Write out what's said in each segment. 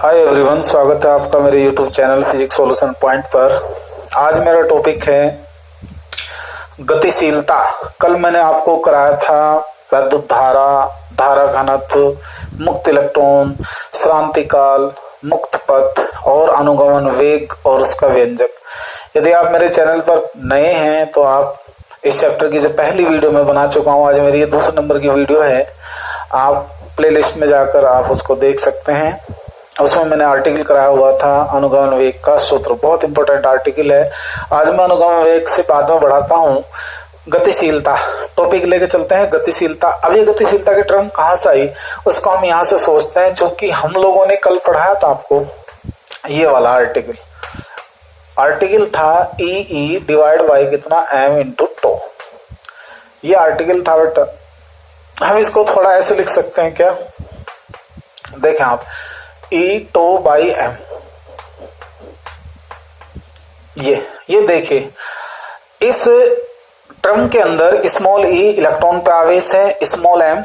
Hi everyone, स्वागत है आपका मेरे YouTube channel physics solution point पर। आज मेरा टॉपिक है गतिशीलता। कल मैंने आपको कराया था वैद्युत धारा, धारा घनत्व, मुक्त इलेक्ट्रॉन, श्रांति काल, मुक्त पथ और अनुगमन वेग और उसका व्यंजक। यदि आप मेरे चैनल पर नए हैं तो आप इस चैप्टर की जो पहली वीडियो मैं बना चुका हूँ, आज मेरी ये दूसरे नंबर की वीडियो है, आप प्लेलिस्ट में जाकर आप उसको देख सकते हैं। उसमें मैंने आर्टिकल कराया हुआ था अनुगमन वेग का सूत्र, बहुत इंपॉर्टेंट आर्टिकल है। आज मैं अनुगमन वेग से बाद में बढ़ाता हूँ गतिशीलता। टॉपिक लेके चलते हैं गतिशीलता। अब ये गतिशीलता के टर्म कहाँ से आई उसको हम यहाँ से सोचते हैं, क्योंकि हम लोगों ने कल पढ़ाया था आपको ये वाला आर्टिकल था ई डिवाइड बाई कितना m इंटू टो। ये आर्टिकल था, बट हम इसको थोड़ा ऐसे लिख सकते हैं क्या, देखें आप, ई टो बाई एम। ये देखिए, इस टर्म के अंदर स्मॉल ई इलेक्ट्रॉन का आवेश है, स्मॉल एम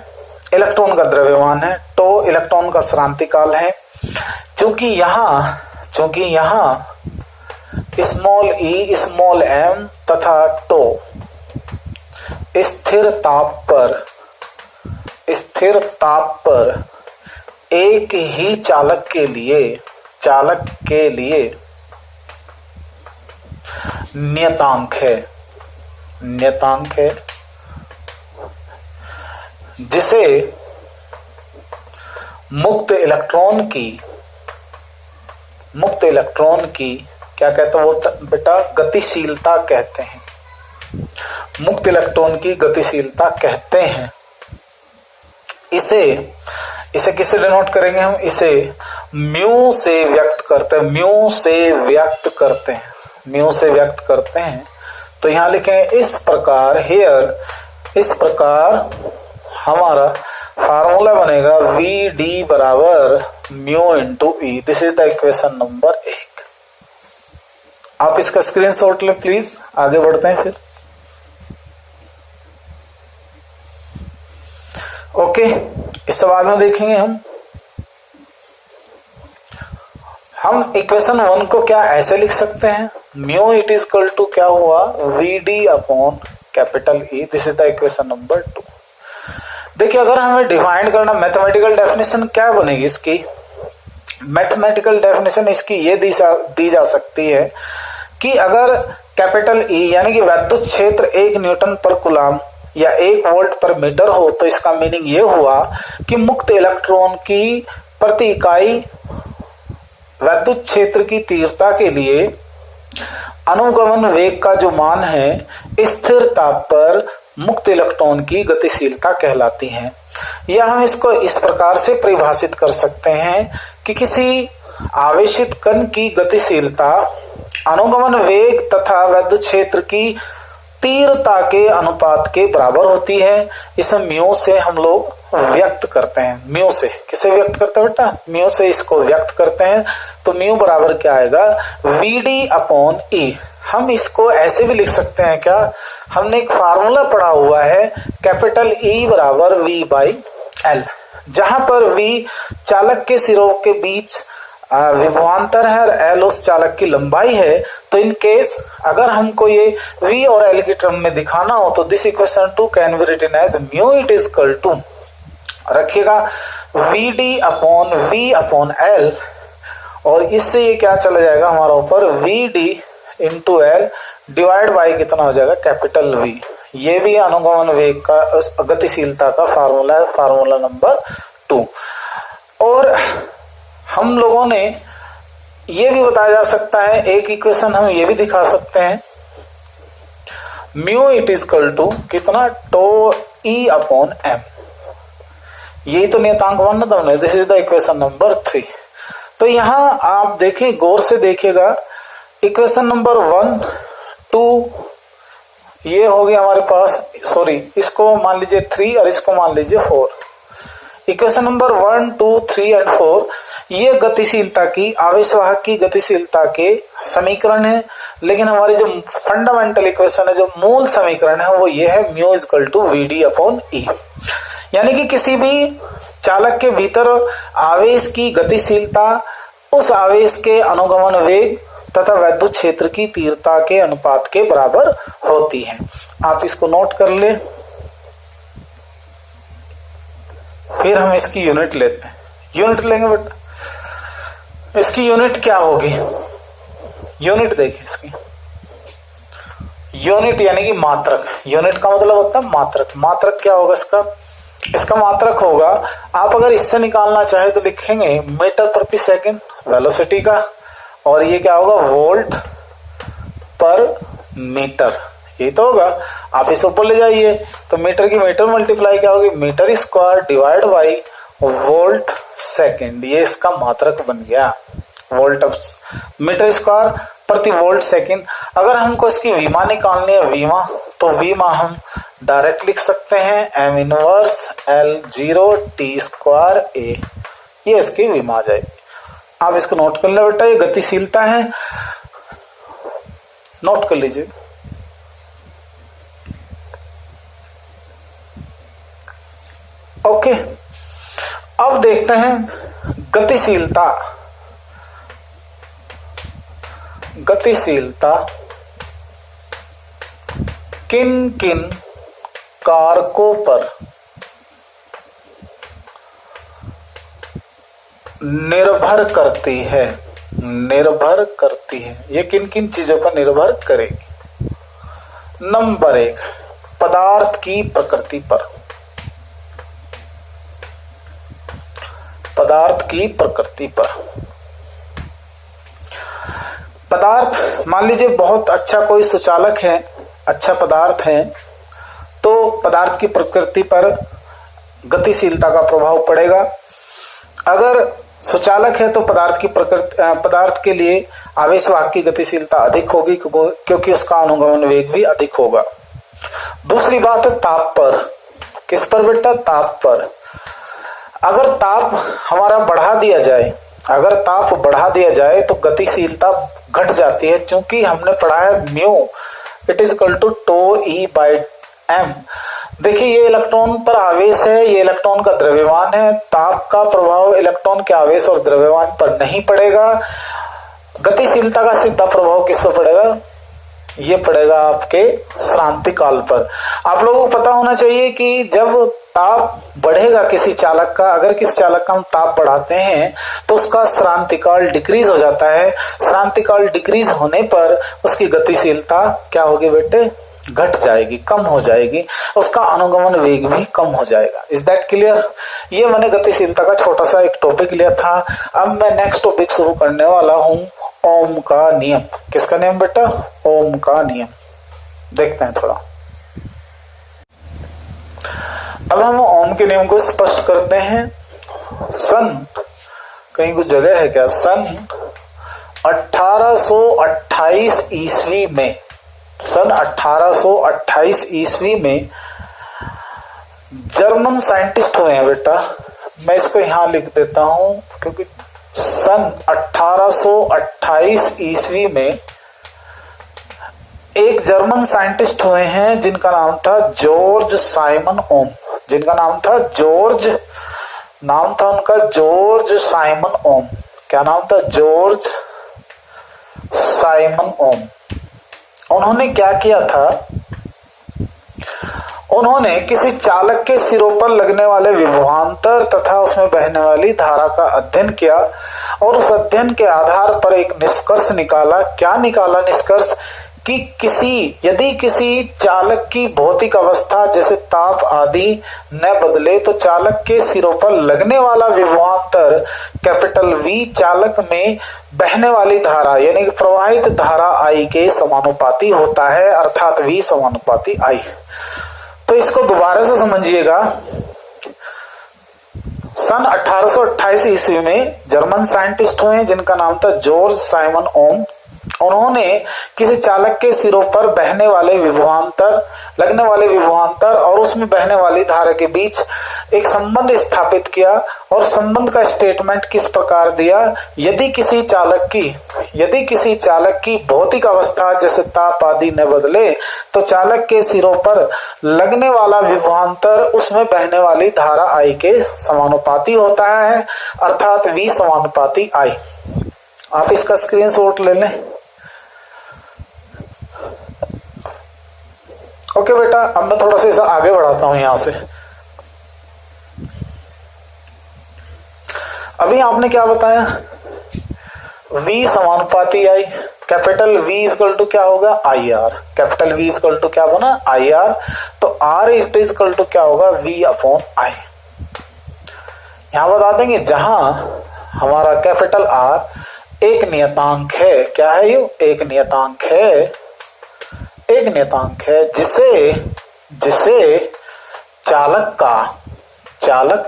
इलेक्ट्रॉन का द्रव्यमान है, टो इलेक्ट्रॉन का श्रांति काल है। चूंकि यहां स्मॉल ई स्मॉल एम तथा टो स्थिर ताप पर एक ही चालक के लिए नियतांक है, जिसे मुक्त इलेक्ट्रॉन की क्या कहते हैं वो बेटा, गतिशीलता कहते हैं। मुक्त इलेक्ट्रॉन की गतिशीलता कहते हैं। इसे किससे डिनोट करेंगे हम? इसे म्यू से व्यक्त करते हैं। तो यहां लिखें इस प्रकार हमारा फार्मूला बनेगा वी डी बराबर mu into E. This is the equation number 1। आप इसका स्क्रीनशॉट लें प्लीज, आगे बढ़ते हैं फिर। ओके, इस सवाल में देखेंगे हम इक्वेशन 1 को क्या ऐसे लिख सकते हैं, mu it is equal to क्या हुआ, V D upon capital E. This is the equation number 2। देखिए, अगर हमें डिफाइन करना, मैथमेटिकल डेफिनेशन क्या बनेगी इसकी? मैथमेटिकल डेफिनेशन इसकी ये दी जा सकती है कि अगर कैपिटल ई यानी कि वैद्युत क्षेत्र 1 न्यूटन पर कूलम या 1 वोल्ट पर मीटर हो, तो इसका मीनिंग ये हुआ कि मुक्त इलेक्ट्रॉन की प्रति इकाई वैद्युत क्षेत्र की तीव्रता के लिए अनुगमन वेग का जो मान है, स्थिर ताप पर मुक्त इलेक्ट्रॉन की गतिशीलता कहलाती है। या हम इसको इस प्रकार से परिभाषित कर सकते हैं कि किसी आवेशित कण की गतिशीलता अनुगमन वेग तथा वैद्युत क्षेत्र की तीव्रता के अनुपात के बराबर होती है। इसे म्यू से हम लोग व्यक्त करते हैं। म्यू से किसे व्यक्त करते हैं बेटा? म्यू से इसको व्यक्त करते हैं। तो म्यू बराबर क्या आएगा, वी डी अपॉन ई। हम इसको ऐसे भी लिख सकते हैं क्या, हमने एक फार्मूला पढ़ा हुआ है, कैपिटल ई बराबर वी बाई एल, जहां पर वी चालक के सिरों के बीच विभवांतर है और एल उस चालक की लंबाई है। तो इन केस अगर हमको ये v और l के टर्म में दिखाना हो तो this equation 2 can be written as mu it is equal to, रखिएगा, V D upon V upon L, और इससे ये क्या चला जाएगा हमारा ऊपर, V D into L divide by कितना हो जाएगा, कैपिटल वी। ये भी अनुगमन वेग का गतिशीलता का फार्मूला है, फार्मूला नंबर 2। और हम लोगों ने ये भी बताया जा सकता है, एक इक्वेशन हम ये भी दिखा सकते हैं, mu it is equal to कितना, टो ई अपॉन एम। यही तो नियतांक माना था हमने। This is the equation number 3। तो यहां आप देखें, गौर से देखिएगा, इक्वेशन नंबर 1 2 ये हो गया हमारे पास, सॉरी इसको मान लीजिए 3 और इसको मान लीजिए 4। इक्वेशन नंबर 1 2 3 एंड 4 ये गतिशीलता की, आवेशवाहक की गतिशीलता के समीकरण है। लेकिन हमारी जो फंडामेंटल इक्वेशन है, जो मूल समीकरण है, वो ये है mu is equal to V D upon E. यानी कि किसी भी चालक के भीतर आवेश की गतिशीलता उस आवेश के अनुगमन वेग तथा वैद्युत क्षेत्र की तीव्रता के अनुपात के बराबर होती है। आप इसको नोट कर ले। फिर हम इसकी यूनिट लेते हैं। यूनिट लेंगे बेटा, इसकी यूनिट क्या होगी? यूनिट देखिए इसकी, यूनिट यानी कि मात्रक। यूनिट का मतलब होता है मात्रक। मात्रक क्या होगा इसका? इसका मात्रक होगा, आप अगर इससे निकालना चाहे तो लिखेंगे मीटर प्रति सेकंड वेलोसिटी का, और ये क्या होगा? वोल्ट पर मीटर, ये तो होगा। आप इसे ऊपर ले जाइए तो मीटर की मीटर मल्टीप्लाई क्या होगी? Metre square divide by volt second. ये इसका मात्रक बन गया, वोल्ट मीटर स्क्वायर प्रति वोल्ट सेकंड। अगर हमको इसकी विमा निकालनी है, विमा, तो विमा हम डायरेक्ट लिख सकते हैं m inverse L0 t square a। ये इसकी विमा आ जाएगी। आप इसको नोट कर ले बेटा, ये गतिशीलता है, नोट कर लीजिए। ओके, अब देखते हैं गतिशीलता। गतिशीलता किन किन कारकों पर निर्भर करती है? निर्भर करती है, ये किन किन चीजों पर निर्भर करेगी? नंबर 1, पदार्थ की प्रकृति पर। पदार्थ की प्रकृति पर। पदार्थ, मान लीजिए बहुत अच्छा कोई सुचालक है, अच्छा पदार्थ है, तो पदार्थ की प्रकृति पर गतिशीलता का प्रभाव पड़ेगा। अगर सुचालक है तो पदार्थ की प्रकृति, पदार्थ के लिए आवेश वाहक की गतिशीलता अधिक होगी क्योंकि उसका अनुगमन वेग भी अधिक होगा। दूसरी बात है ताप पर। किस पर बेटा? ताप पर। अगर ताप हमारा बढ़ा दिया जाए, अगर ताप बढ़ा दिया जाए तो गतिशीलता घट जाती है, क्योंकि हमने पढ़ा है mu it is equal to tau E by M. देखिए ये इलेक्ट्रॉन पर आवेश है, ये इलेक्ट्रॉन का द्रव्यमान है। ताप का प्रभाव इलेक्ट्रॉन के आवेश और द्रव्यमान पर नहीं पड़ेगा। गतिशीलता का सीधा प्रभाव किस पर पड़ेगा? ये पड़ेगा आपके श्रांति काल पर। आप लोगों को पता होना चाहिए कि जब ताप बढ़ेगा किसी चालक का, अगर किसी चालक का हम ताप बढ़ाते हैं तो उसका श्रांति काल डिक्रीज हो जाता है। श्रांति काल डिक्रीज होने पर उसकी गतिशीलता क्या होगी बेटे? घट जाएगी, कम हो जाएगी। उसका अनुगमन वेग भी कम हो जाएगा। Is that clear? ये मैंने गतिशीलता का छोटा सा एक टॉपिक लिया था। अब मैं नेक्स्ट टॉपिक शुरू करने वाला हूं, ओम का नियम। किसका नियम बेटा? ओम का नियम। देखते हैं थोड़ा। अब हम ओम के नियम को स्पष्ट करते हैं। सन, कहीं कुछ जगह है क्या? सन 1828 ईस्वी में, सन 1828 ईस्वी में जर्मन साइंटिस्ट हुए हैं बेटा। मैं इसको यहां लिख देता हूं क्योंकि सन 1828 ईस्वी में एक जर्मन साइंटिस्ट हुए हैं जिनका नाम था जॉर्ज साइमन ओम। जिनका नाम था जॉर्ज, नाम था उनका जॉर्ज साइमन ओम। क्या नाम था? जॉर्ज साइमन ओम। उन्होंने क्या किया था? उन्होंने किसी चालक के सिरों पर लगने वाले विभवांतर तथा उसमें बहने वाली धारा का अध्ययन किया और उस अध्ययन के आधार पर एक निष्कर्ष निकाला। क्या निकाला निष्कर्ष? कि यदि किसी चालक की भौतिक अवस्था जैसे ताप आदि न बदले तो चालक के सिरों पर लगने वाला विभवांतर कैपिटल वी चालक में बहने वाली धारा यानी कि प्रवाहित धारा आई के समानुपाती होता है, अर्थात वी समानुपाती आई। तो इसको दोबारा से समझिएगा। सन 1828 ईस्वी में जर्मन साइंटिस्ट हुए जिनका नाम था जॉर्ज साइमन ओम। उन्होंने किसी चालक के सिरों पर बहने वाले विभवांतर, लगने वाले विभवांतर और उसमें बहने वाली धारा के बीच एक संबंध स्थापित किया और संबंध का स्टेटमेंट किस प्रकार दिया? यदि किसी चालक की भौतिक अवस्था जैसे ताप आदि न बदले तो चालक के सिरों पर लगने वाला विभवांतर उसमें बहने वाली धारा आई के समानुपाती होता है, अर्थात वी समानुपाती आई। आप इसका स्क्रीनशॉट ले लें। ओके बेटा, अब मैं थोड़ा सा इसे आगे बढ़ाता हूं यहां से। अभी आपने क्या बताया, V समानुपाती I, capital V equal to क्या होगा I R, capital V equal to क्या बना आई आर, तो R इक्वल टू क्या होगा V अपॉन I। यहां बता देंगे जहां हमारा कैपिटल R एक नियतांक है, क्या है ये एक नियतांक है, एक नियतांक है जिसे चालक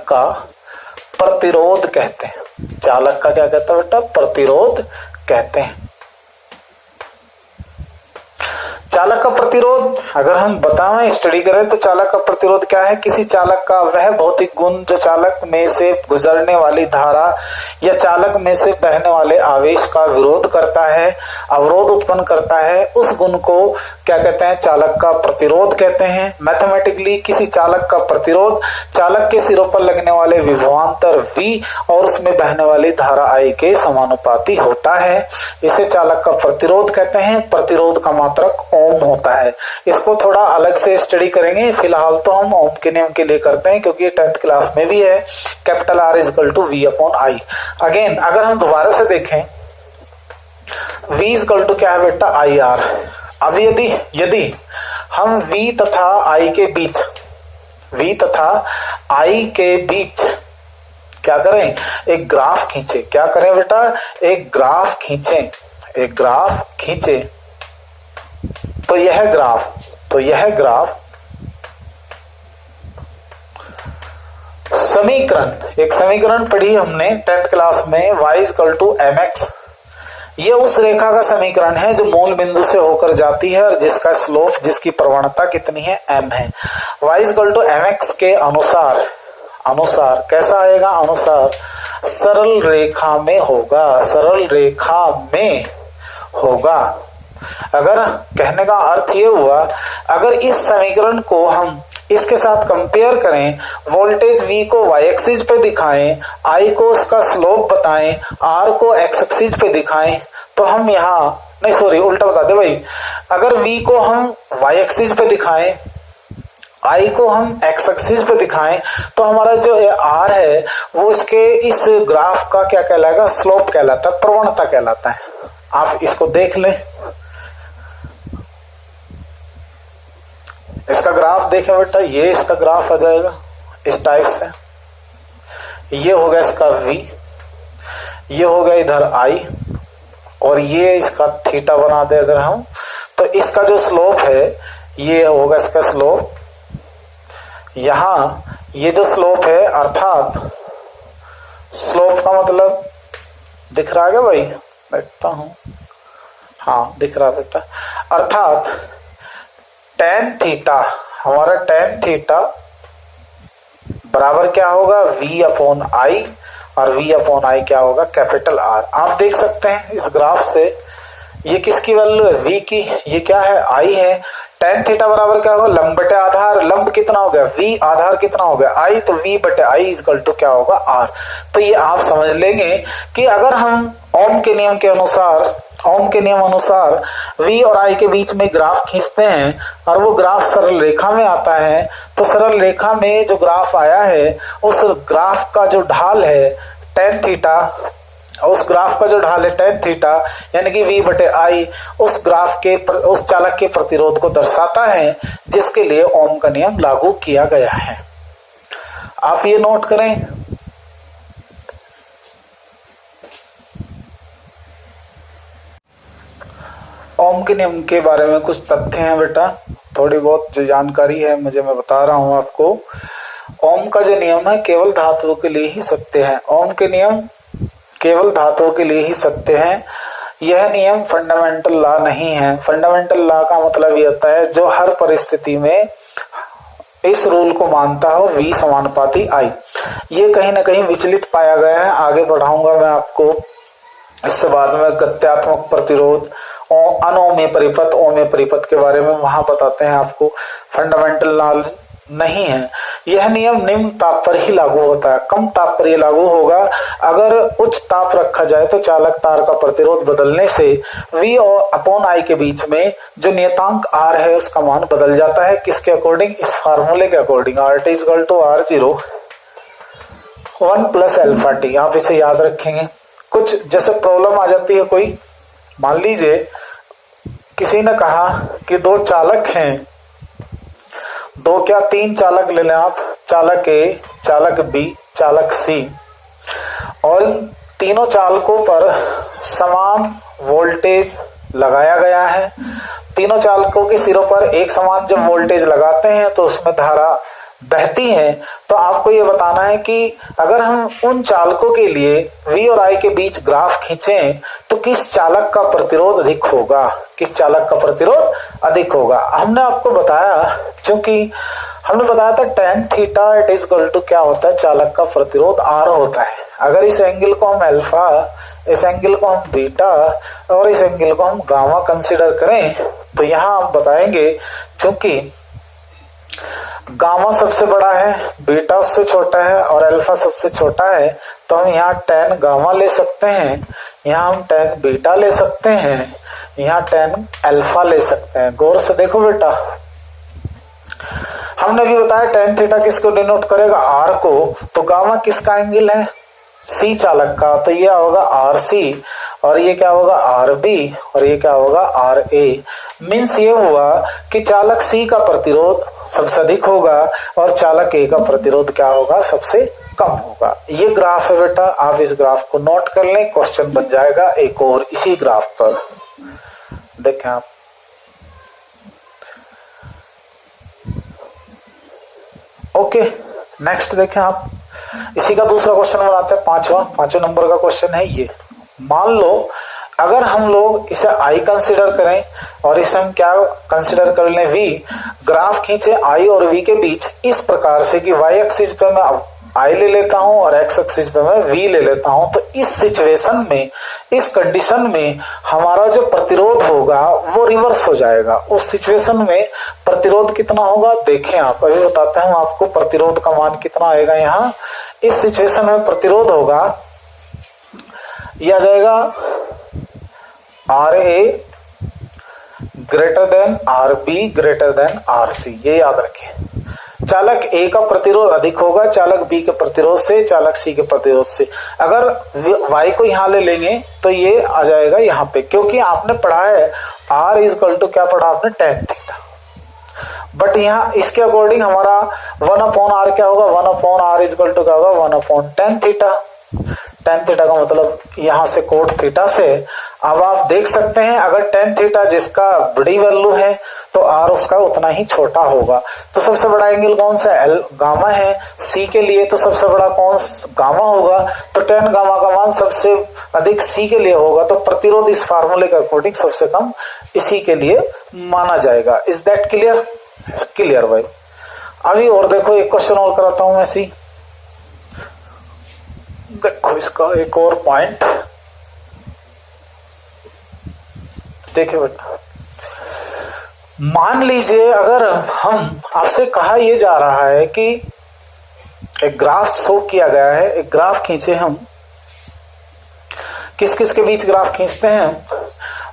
का प्रतिरोध कहते हैं। चालक का क्या कहता है बेटा, प्रतिरोध कहते हैं। चालक का प्रतिरोध अगर हम बताएं स्टडी करें तो चालक का प्रतिरोध क्या है, किसी चालक का वह भौतिक गुण जो चालक में से गुजरने वाली धारा या चालक में से बहने वाले आवेश का विरोध करता है, अवरोध उत्पन्न करता है, उस गुण को क्या कहते हैं, चालक का प्रतिरोध कहते हैं। मैथमेटिकली किसी चालक का प्रतिरोध चालक के सिरों पर लगने वाले विभवांतर V और उसमें बहने वाली धारा I के समानुपाती होता है, इसे चालक का प्रतिरोध कहते हैं। प्रतिरोध का मात्रक ओम होता है। इसको थोड़ा अलग से स्टडी करेंगे, फिलहाल तो हम ओम के नियम के लिए करते हैं क्योंकि 10th क्लास में भी है, capital R equal to V upon I। Again अगर हम दोबारा से देखें V इक्वल टू क्या है बेटा आई आर। अब यदि हम V तथा I के बीच क्या करें, एक ग्राफ खींचे, क्या करें बेटा एक ग्राफ खींचे, तो यह ग्राफ एक समीकरण पढ़ी हमने 10th क्लास में, y इक्वल टू mx। ये उस रेखा का समीकरण है जो मूल बिंदु से होकर जाती है और जिसका स्लोप, जिसकी प्रवणता कितनी है m है। y इक्वल टू mx के अनुसार कैसा आएगा, अनुसार सरल रेखा में होगा। अगर कहने का अर्थ ये हुआ, अगर इस समीकरण को हम इसके साथ कंपेयर करें, वोल्टेज V को y एक्सिस पे दिखाएं, I को उसका स्लोप बताएं, R को x एक्सिस पे दिखाएं, तो हम यहाँ नहीं सॉरी उल्टा बता दे भाई, अगर V को हम y एक्सिस पे दिखाएं, I को हम x एक्सिस पे दिखाएं, तो हमारा जो R है वो इसके इस ग्राफ का क्या कहलाएगा, स्लोप कहलाता है, प्रवणता कहलाता है। आप इसको देख लें, इसका ग्राफ देखें बेटा, ये इसका ग्राफ आ जाएगा इस टाइप से, ये होगा इसका V, ये होगा इधर I और ये इसका थीटा बना दे अगर हम, तो इसका जो स्लोप है ये होगा इसका स्लोप। यहां ये जो स्लोप है, अर्थात स्लोप का मतलब दिख रहा है भाई, देखता हूं, हाँ दिख रहा बेटा, अर्थात tan थीटा, हमारा tan थीटा बराबर क्या होगा V अपॉन I, और V अपॉन I क्या होगा कैपिटल R। आप देख सकते हैं इस ग्राफ से, ये किसकी वैल्यू है, V की, ये क्या है I है। tan थीटा बराबर क्या होगा, लंब बटे आधार, लंब कितना हो गया V, आधार कितना हो गया I, तो V बटे I इक्वल टू क्या होगा R। तो ये आप समझ लेंगे कि अगर हम ओम के नियम अनुसार V और I के बीच में ग्राफ खींचते हैं और वो ग्राफ सरल रेखा में आता है, तो सरल रेखा में जो ग्राफ आया है उस ग्राफ का जो ढाल है tan थीटा, उस ग्राफ का जो ढाल है tan थीटा यानी कि V बटे I उस ग्राफ के उस चालक के प्रतिरोध को दर्शाता है, जिसके लिए ओम का नियम लागू किया गया है। आप ये नोट करें। ओम के नियम के बारे में कुछ तथ्य हैं बेटा, थोड़ी बहुत जो जानकारी है मुझे, मैं बता रहा हूं आपको। ओम का जो नियम है केवल धातुओं के लिए ही सत्य है। ओम के नियम केवल धातुओं के लिए ही सत्य है। यह नियम फंडामेंटल लॉ नहीं है। फंडामेंटल लॉ का मतलब ये होता है जो हर परिस्थिति में इस रूल को मानता हो, V समानुपाती I। ये कहीं ना कहीं विचलित पाया गया है, आगे बढ़ाऊंगा मैं आपको इससे बाद में। गत्यात्मक प्रतिरोध, अनोम्य परिपथ, ओम्य परिपथ के बारे में वहां बताते हैं आपको। फंडामेंटल लॉ नहीं है। यह नियम निम्न ताप पर ही लागू होता है, कम ताप पर यह लागू होगा। अगर उच्च ताप रखा जाए तो चालक तार का प्रतिरोध बदलने से V और अपॉन I के बीच में जो नियतांक R है उसका मान बदल जाता है। किसके अकॉर्डिंग? इस फार्मूले के according, RT equal to R0 1 plus alpha T. आप इसे याद रखेंगे। कुछ जैसे प्रॉब्लम आ जाती है कोई, मान लीजिए किसी ने कहा कि दो चालक हैं, दो क्या तीन चालक ले लें आप, चालक ए, चालक बी, चालक सी, और इन तीनों चालकों पर समान वोल्टेज लगाया गया है। तीनों चालकों के सिरों पर एक समान जब वोल्टेज लगाते हैं तो उसमें धारा बहती है। तो आपको ये बताना है कि अगर हम उन चालकों के लिए V और I के बीच ग्राफ खींचें तो किस चालक का प्रतिरोध अधिक होगा, किस चालक का प्रतिरोध अधिक होगा। हमने आपको बताया, क्योंकि हमने बताया था tan theta it is equal to क्या होता है, चालक का प्रतिरोध R होता है। अगर इस एंगल को हम अल्फा, इस एंगल को हम बीटा और इस एंगल को हम गामा कंसिडर करें तो यहां हम बताएंगे क्योंकि गामा सबसे बड़ा है, बीटा उससे छोटा है और अल्फा सबसे छोटा है, तो हम यहाँ tan गामा ले सकते हैं, यहाँ हम tan बीटा ले सकते हैं, यहाँ tan अल्फा ले सकते हैं। गौर से देखो बेटा, हमने भी बताया tan थीटा किसको डिनोट करेगा, R को, तो गामा किसका एंगल है, C चालक का, तो ये होगा RC और ये क्या होगा RB और ये क्या होगा RA। मीन्स ये हुआ कि चालक C का प्रतिरोध सबसे अधिक होगा और चालक ए का प्रतिरोध क्या होगा, सबसे कम होगा। ये ग्राफ है बेटा, आप इस ग्राफ को नोट कर लें, क्वेश्चन बन जाएगा एक और इसी ग्राफ पर। देखें आप, ओके नेक्स्ट देखें आप, इसी का दूसरा क्वेश्चन बनाते हैं, पांचवा नंबर का क्वेश्चन है ये। मान लो अगर हम लोग इसे I कंसिडर करें और इसे हम क्या कंसिडर कर लें, V, ग्राफ खींचे I और V के बीच इस प्रकार से कि Y एक्सिस पे मैं I ले लेता हूं और X एक्सिस पे मैं V ले लेता हूं, तो इस सिचुएशन में, इस कंडीशन में हमारा जो प्रतिरोध होगा वो रिवर्स हो जाएगा। उस सिचुएशन में प्रतिरोध कितना होगा, देखें आप, अभी बताते हैं हम आपको प्रतिरोध का मान कितना आएगा। यहाँ इस सिचुएशन में प्रतिरोध होगा, यह आ जाएगा RA greater than RB greater than RC। ये याद रखें, चालक A का प्रतिरोध अधिक होगा चालक B के प्रतिरोध से, चालक C के प्रतिरोध से। अगर Y को यहां ले लेंगे तो ये आ जाएगा यहाँ पे, क्योंकि आपने पढ़ा है R इज इक्वल टू क्या पढ़ा आपने, tan थीटा। बट यहाँ इसके अकॉर्डिंग हमारा 1 अपॉन R क्या होगा, 1 upon R is equal to क्या होगा, 1 upon tan theta. tan theta का मतलब यहाँ से कोट थीटा से। अब आप देख सकते हैं अगर tan थीटा जिसका बड़ी वैल्यू है तो R उसका उतना ही छोटा होगा। तो सबसे बड़ा एंगल कौन सा है, गामा है। C के लिए तो सबसे बड़ा कौन गामा होगा, तो tan गामा का मान सबसे अधिक C के लिए होगा, तो प्रतिरोध इस फार्मूले के अकॉर्डिंग सबसे कम इसी के लिए माना जाएगा। Is that clear? क्लियर भाई। अभी और देखो एक क्वेश्चन और कराता हूं मैं सी, देखो इसका एक और पॉइंट देखिए बेटा। मान लीजिए अगर हम आपसे कहा यह जा रहा है कि एक ग्राफ शो किया गया है, एक ग्राफ खींचे हम, किस किस के बीच ग्राफ खींचते हैं,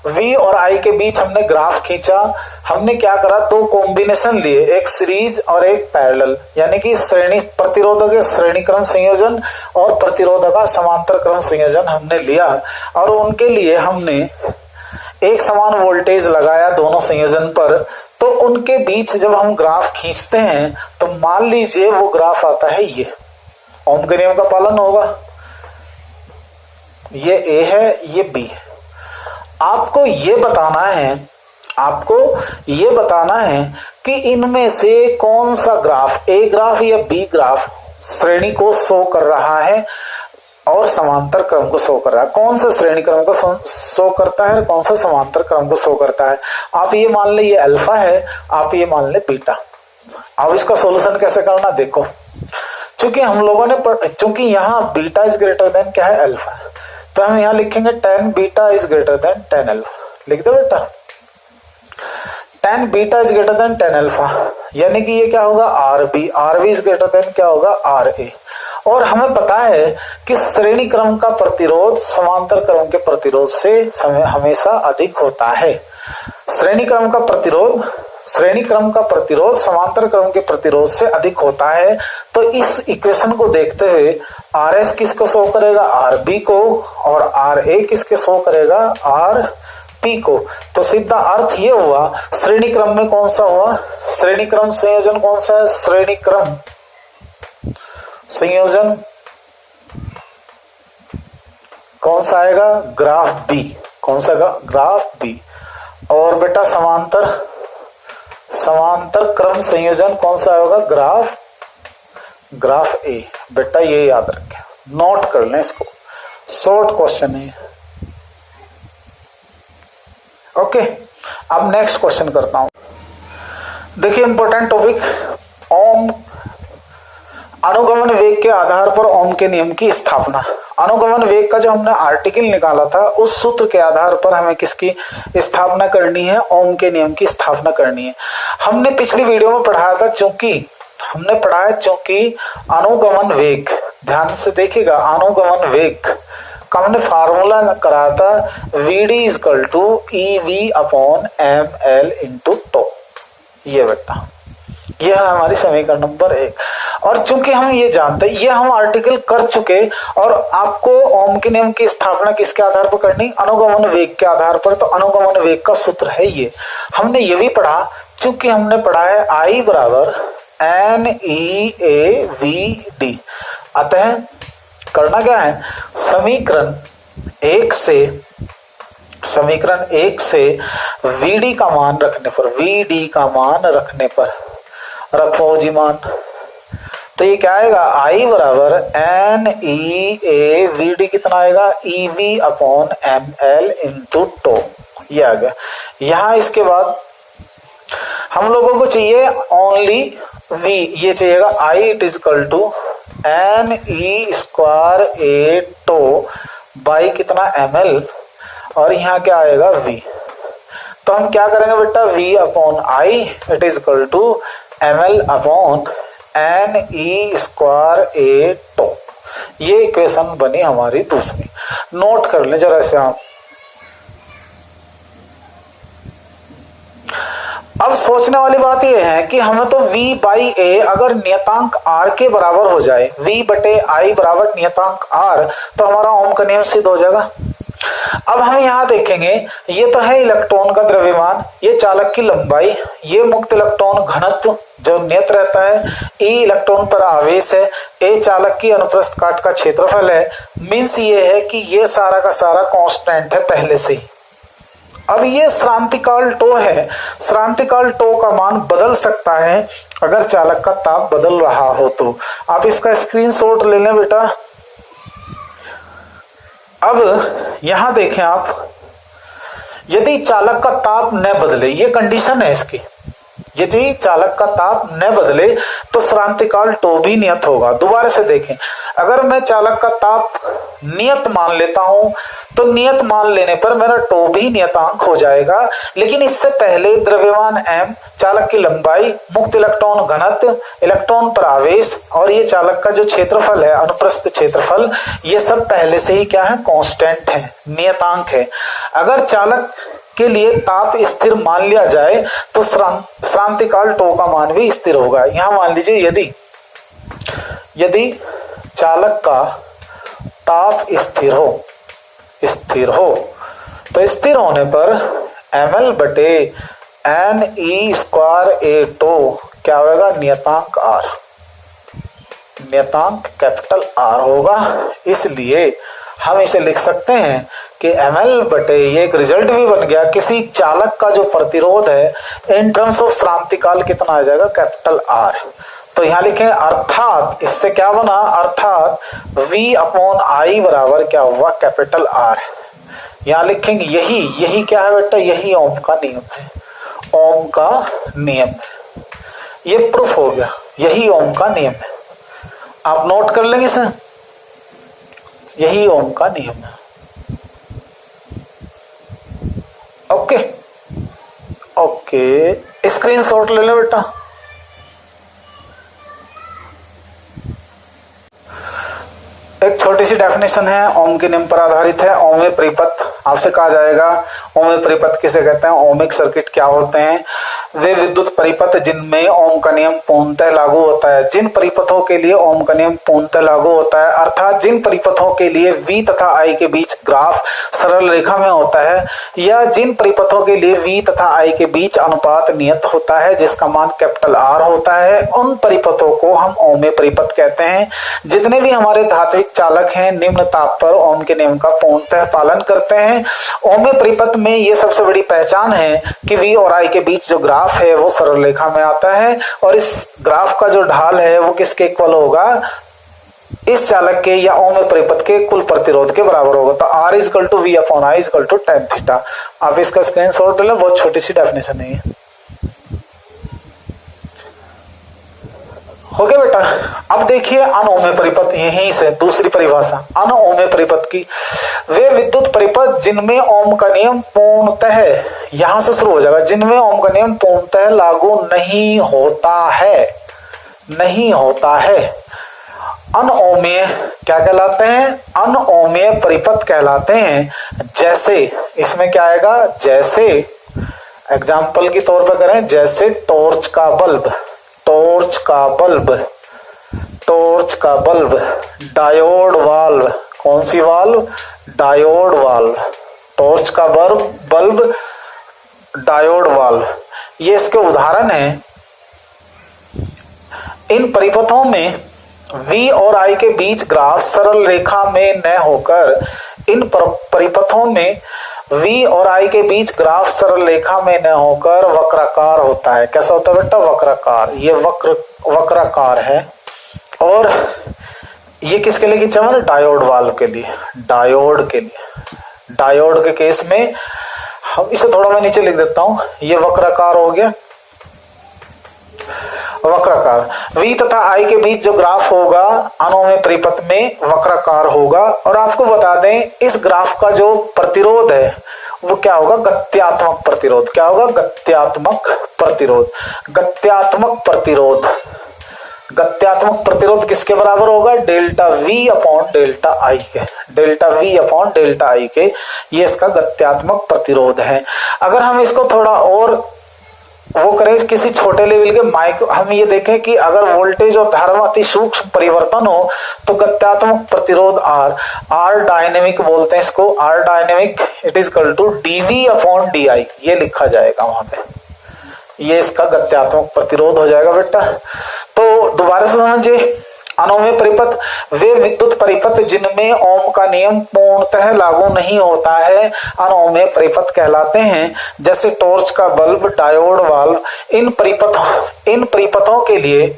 V और I के बीच हमने ग्राफ खींचा। हमने क्या करा, दो कॉम्बिनेशन लिए, एक सीरीज और एक पैरेलल, यानी कि श्रेणी प्रतिरोधक के श्रेणी क्रम संयोजन और प्रतिरोधक का समांतर क्रम संयोजन हमने लिया और उनके लिए हमने एक समान वोल्टेज लगाया दोनों संयोजन पर। तो उनके बीच जब हम ग्राफ खींचते हैं तो मान लीजिए वो ग्राफ आता है ये, ओम के नियम का पालन होगा, ये A है ये B है। आपको ये बताना है कि इनमें से कौन सा ग्राफ, A ग्राफ या B ग्राफ श्रेणी को शो कर रहा है और समांतर क्रम को शो कर रहा है। कौन सा श्रेणी क्रम को शो करता है, कौन सा समांतर क्रम को शो करता है। आप ये मान ले ये अल्फा है, आप ये मान ले बीटा। अब इसका सॉल्यूशन कैसे करना देखो, क्योंकि हम लोगों ने चूंकि यहाँ बीटा इज ग्रेटर देन क्या है, अल्फा, तो हम यहाँ लिखेंगे tan beta is greater than tan alpha. लिख दो बेटा, tan beta is greater than tan alpha, यानी कि ये क्या होगा R B is greater than क्या होगा आर ए। और हमें पता है कि श्रेणी क्रम का प्रतिरोध समांतर क्रम के प्रतिरोध से हमेशा अधिक होता है। श्रेणी क्रम का प्रतिरोध समांतर क्रम के प्रतिरोध से अधिक होता है। तो इस इक्वेशन को देखते हुए आर एस किसको शो करेगा, आर बी को, और आर ए किसके शो करेगा, आर पी को। तो सीधा अर्थ ये हुआ श्रेणी क्रम में कौन सा हुआ, श्रेणी क्रम संयोजन कौन सा है, श्रेणी क्रम संयोजन कौन सा आएगा, ग्राफ बी। कौन सा ग्राफ बी। और बेटा समांतर क्रम संयोजन कौन सा होगा, ग्राफ ए। बेटा ये याद रखें, नोट कर लें इसको, शॉर्ट क्वेश्चन है। ओके, अब नेक्स्ट क्वेश्चन करता हूं। देखिए इंपॉर्टेंट टॉपिक, ओम अनुगमन वेग के आधार पर ओम के नियम की स्थापना। अनुगमन वेग का जो हमने आर्टिकल निकाला था उस सूत्र के आधार पर हमें किसकी स्थापना करनी है, ओम के नियम की स्थापना करनी है। हमने पिछली वीडियो में पढ़ाया था, चूंकि अनुगमन वेग, ध्यान से देखिएगा, अनुगमन वेग का हमने फार्मूला कराया था V D equal to E V upon M L into tau. ये बेटा यह है हमारी समीकरण नंबर 1। और चूंकि हम ये जानते हैं, ये हम आर्टिकल कर चुके, और आपको ओम के नियम की स्थापना किसके आधार पर करनी, अनुगमन वेग के आधार पर। तो अनुगमन वेग का सूत्र है ये, हमने ये भी पढ़ा, चूंकि हमने पढ़ा है आई बराबर N E A V D. अतः करना क्या है, समीकरण एक से वीडी का मान रखने पर, रखो जी मान, तो ये क्या आएगा, आई बराबर N E A V D कितना आएगा, E V upon M L into tau. ये आ गया। यहां इसके बाद हम लोगों को चाहिए ओनली वी, ये चाहिएगा I it is equal to N E square A टो बाई कितना एम एल, और यहाँ क्या आएगा वी। तो हम क्या करेंगे बेटा, V upon I it is equal to M L upon N E square A tau. ये इक्वेशन बनी हमारी दूसरी। नोट कर ले जरा से आप। अब सोचने वाली बात यह है कि हमें तो v बाई ए अगर नियतांक r के बराबर हो जाए, v बटे आई बराबर नियतांक r, तो हमारा ओम का नियम सिद्ध हो जाएगा। अब हम यहाँ देखेंगे, ये तो है इलेक्ट्रॉन का द्रव्यमान, ये चालक की लंबाई, ये मुक्त इलेक्ट्रॉन घनत्व जो नियत रहता है, e इलेक्ट्रॉन पर आवेश है, a चालक की अनुप्रस्थ काट का क्षेत्रफल है। मीन्स ये है कि ये सारा का सारा कांस्टेंट है पहले से ही। अब ये श्रांतिकाल टो है, श्रांतिकाल टो का मान बदल सकता है अगर चालक का ताप बदल रहा हो तो। आप इसका स्क्रीनशॉट ले लें बेटा। अब यहां देखें आप, यदि चालक का ताप न बदले, ये कंडीशन है इसकी, यदि चालक का ताप न बदले तो श्रांतिकाल टो भी नियत होगा। दोबारा से देखें, अगर मैं चालक का ताप नियत मान लेता हूं तो नियत मान लेने पर मेरा टो भी नियतांक हो जाएगा। लेकिन इससे पहले द्रव्यमान m, चालक की लंबाई, मुक्त इलेक्ट्रॉन घनत्व, इलेक्ट्रॉन पर आवेश, और ये चालक का जो क्षेत्रफल है, अनुप्रस्थ क्षेत्रफल, ये सब पहले से ही क्या है, कांस्टेंट है, नियतांक है। अगर चालक के लिए ताप स्थिर मान लिया जाए तो श्रांतिकाल टो का मान भी स्थिर होगा। यहां मान लीजिए यदि चालक का ताप स्थिर हो तो स्थिर होने पर ml बटे N E square A tau क्या होगा, नियतांक r, नियतांक कैपिटल R होगा। इसलिए हम इसे लिख सकते हैं कि ml बटे, ये एक रिजल्ट भी बन गया, किसी चालक का जो प्रतिरोध है इन टर्म्स ऑफ श्रांतिकाल कितना आ जाएगा, कैपिटल R। तो यहां लिखें अर्थात, इससे क्या बना, अर्थात v अपॉन आई बराबर क्या हुआ, कैपिटल R। यहां लिखेंगे यही क्या है बेटा, यही ओम का नियम है, ओम का नियम है। ये प्रूफ हो गया, यही ओम का नियम है। आप नोट कर लेंगे इसे, यही ओम का नियम है। ओके, ओके, स्क्रीनशॉट ले लो बेटा। एक छोटी सी डेफिनेशन है, ओम के नियम पर आधारित है। ओमे परिपथ आपसे कहा जाएगा, ओमे परिपथ किसे कहते हैं, ओमिक सर्किट क्या होते हैं। वे विद्युत परिपथ जिनमें ओम का नियम पूर्णतः लागू होता है। जिन परिपथों के लिए ओम का नियम पूर्णतः लागू होता है, अर्थात जिन परिपथों के लिए V तथा I के बीच ग्राफ सरल रेखा में होता है, या जिन परिपथों के लिए V तथा I के बीच अनुपात नियत होता है जिसका मान कैपिटल R होता है, उन परिपथों को हम ओमे परिपथ कहते हैं। जितने भी हमारे धात्विक चालक हैं निम्न ताप पर ओम के नियम का पूर्णतः पालन करते हैं। ओमे परिपथ में ये सबसे बड़ी पहचान है कि V और I के बीच जो ग्राफ है वो सरल रेखा में आता है, और इस ग्राफ का जो ढाल है वो किसके इक्वल होगा, इस चालक के या ओमे परिपथ के कुल प्रतिरोध के बराबर होगा। तो R equal to V upon I equal to tan theta. आप इसका स्क्रीनशॉट ले लो, बहुत छोटी सी डेफिनेशन है ये। हो गया बेटा। अब देखिए अनओमे परिपथ, यहीं से दूसरी परिभाषा अनओमे परिपथ की। वे विद्युत परिपथ जिनमें ओम का नियम पूर्णतः, यहां से शुरू हो जाएगा, जिनमें ओम का नियम पूर्णतः लागू नहीं होता है, नहीं होता है। अनओमेय क्या कहलाते हैं, अनओमेय परिपथ कहलाते हैं। जैसे इसमें क्या आएगा, जैसे एग्जाम्पल के तौर पर करें, जैसे टॉर्च का बल्ब, टॉर्च का बल्ब, टॉर्च का बल्ब, डायोड वाल्व, कौन सी वाल्व, डायोड वाल्व, टॉर्च का बल्ब, डायोड वाल्व, ये इसके उदाहरण हैं। इन परिपथों में V और I के बीच ग्राफ सरल रेखा में न होकर, इन परिपथों में V और I के बीच ग्राफ सरल रेखा में न होकर वक्राकार होता है। कैसा होता है बेटा, वक्राकार। ये वक्राकार है। और ये किसके लिए खींचा मैंने, डायोड वाल्व के लिए, डायोड के लिए। डायोड के केस में हम इसे थोड़ा मैं नीचे लिख देता हूं, ये वक्राकार हो गया, वक्राकार। V तथा I के बीच जो ग्राफ होगा अनओमे परिपथ में वक्राकार होगा। और आपको बता दें इस ग्राफ का जो प्रतिरोध है वो क्या होगा, गत्यात्मक प्रतिरोध। क्या होगा, गत्यात्मक प्रतिरोध। गत्यात्मक प्रतिरोध, गत्यात्मक प्रतिरोध किसके बराबर होगा, delta V upon delta I के, delta V upon delta I के, ये इसका गत्यात्मक प्रतिरोध है। अगर हम इसको थोड़ा और वो करें किसी छोटे लेवल के माइक्रो, हम ये देखें कि अगर वोल्टेज और धारा में अति सूक्ष्म परिवर्तन हो तो गत्यात्मक प्रतिरोध R डायनेमिक बोलते हैं इसको, R dynamic it is equal to dV upon DI, ये लिखा जाएगा वहां पे, ये इसका गत्यात्मक प्रतिरोध हो जाएगा बेटा। तो दोबारा से समझिए, अनओमे परिपथ वे विद्युत परिपथ जिनमें ओम का नियम पूर्णतः लागू नहीं होता है, अनओमे परिपथ कहलाते हैं। जैसे टॉर्च का बल्ब, डायोड वाल्व। इन परिपथों के लिए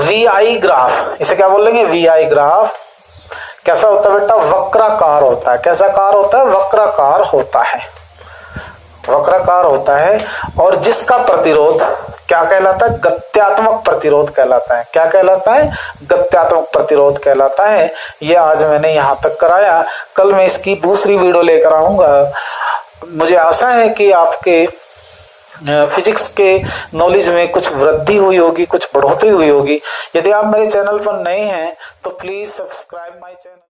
VI ग्राफ, इसे क्या बोलेंगे, VI ग्राफ कैसा होता है बेटा, वक्राकार होता है। कैसा कार होता है, वक्राकार होता है, वक्राकार होता है। और जिसका प्रतिरोध क्या कहलाता है, गत्यात्मक प्रतिरोध कहलाता है। क्या कहलाता है, गत्यात्मक प्रतिरोध कहलाता है। ये आज मैंने यहां तक कराया, कल मैं इसकी दूसरी वीडियो लेकर आऊंगा। मुझे आशा है कि आपके फिजिक्स के नॉलेज में कुछ वृद्धि हुई होगी, कुछ बढ़ोतरी हुई होगी। यदि आप मेरे चैनल पर नए हैं तो प्लीज सब्सक्राइब माय चैनल।